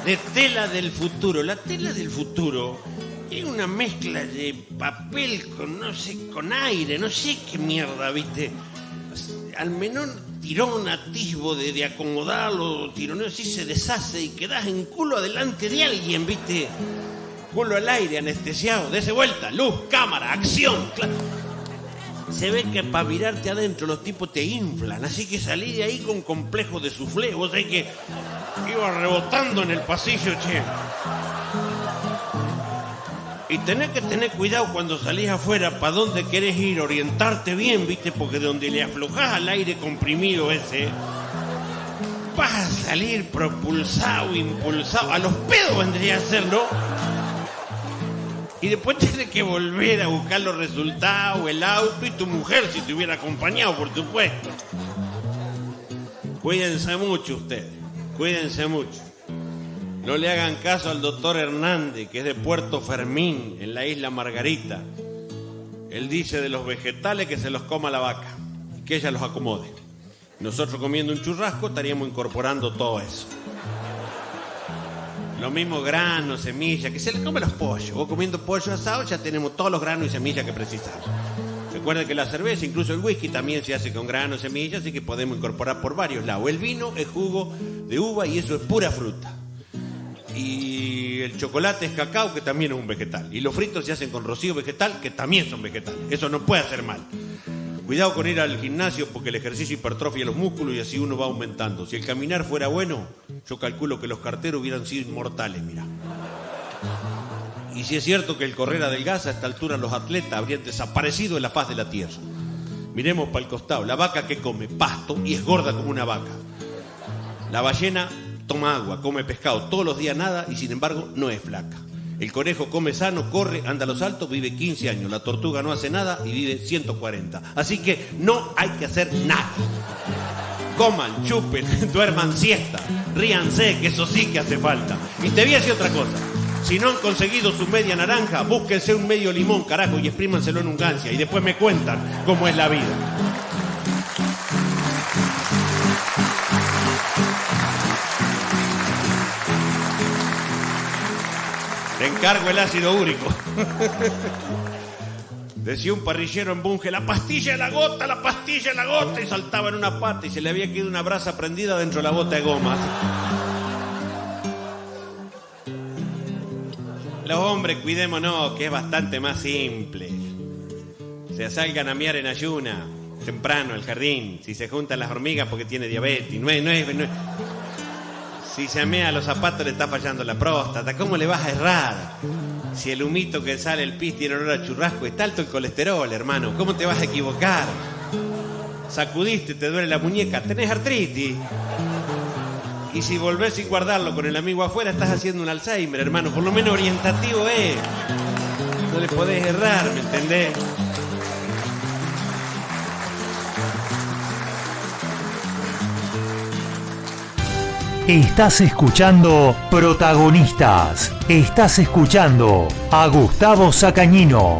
de tela del futuro. La tela del futuro es una mezcla de papel con, no sé, con aire, no sé qué mierda, ¿viste? Al menor tirón, atisbo de acomodarlo, tironeo así se deshace y quedás en culo adelante de alguien, ¿viste? Culo al aire, anestesiado, dese vuelta, luz, cámara, acción. Se ve que para mirarte adentro los tipos te inflan, así que salí de ahí con complejo de suflé. Vos sabés que iba rebotando en el pasillo, che. Y tenés que tener cuidado cuando salís afuera para dónde querés ir, orientarte bien, ¿viste? Porque donde le aflojás al aire comprimido ese, vas a salir propulsado, impulsado. A los pedos vendría a ser, ¿no? Y después tenés que volver a buscar los resultados, el auto y tu mujer, si te hubiera acompañado, por supuesto. Cuídense mucho ustedes, cuídense mucho. No le hagan caso al doctor Hernández, que es de Puerto Fermín, en la isla Margarita. Él dice de los vegetales que se los coma la vaca, que ella los acomode. Nosotros comiendo un churrasco estaríamos incorporando todo eso. Lo mismo granos, semillas, que se le come los pollos. Vos comiendo pollo asado ya tenemos todos los granos y semillas que precisamos. Recuerden que la cerveza, incluso el whisky, también se hace con granos, semillas, así que podemos incorporar por varios lados. El vino es jugo de uva y eso es pura fruta. Y el chocolate es cacao, que también es un vegetal. Y los fritos se hacen con rocío vegetal, que también son vegetales. Eso no puede hacer mal. Cuidado con ir al gimnasio porque el ejercicio hipertrofia los músculos y así uno va aumentando. Si el caminar fuera bueno, yo calculo que los carteros hubieran sido inmortales, mira. Y si es cierto que el correr adelgaza, a esta altura los atletas habrían desaparecido de la faz de la tierra. Miremos para el costado. La vaca que come pasto y es gorda como una vaca. La ballena toma agua, come pescado, todos los días nada y sin embargo no es flaca. El conejo come sano, corre, anda a los altos, vive 15 años. La tortuga no hace nada y vive 140. Así que no hay que hacer nada. coman, chupen, duerman siesta, ríanse, que eso sí que hace falta. Y te voy a decir otra cosa. Si no han conseguido su media naranja, búsquense un medio limón, carajo, y exprímanselo en un gancia. Y después me cuentan cómo es la vida. Te encargo el ácido úrico. Decía un parrillero en Bunge, la pastilla de la gota, la pastilla de la gota. Y saltaba en una pata y se le había quedado una brasa prendida dentro de la bota de goma. Los hombres, cuidémonos, que es bastante más simple. Se salgan a miar en ayuna, temprano al jardín. Si se juntan las hormigas porque tiene diabetes. No es. Si se amea los zapatos le está fallando la próstata. ¿Cómo le vas a errar? Si el humito que sale el pis tiene olor a churrasco, está alto el colesterol, hermano. ¿Cómo te vas a equivocar? Sacudiste, te duele la muñeca, tenés artritis. Y si volvés sin guardarlo con el amigo afuera, estás haciendo un Alzheimer, hermano. Por lo menos orientativo es. No le podés errar, ¿me entendés? Estás escuchando Protagonistas. Estás escuchando a Gustavo Sacañino.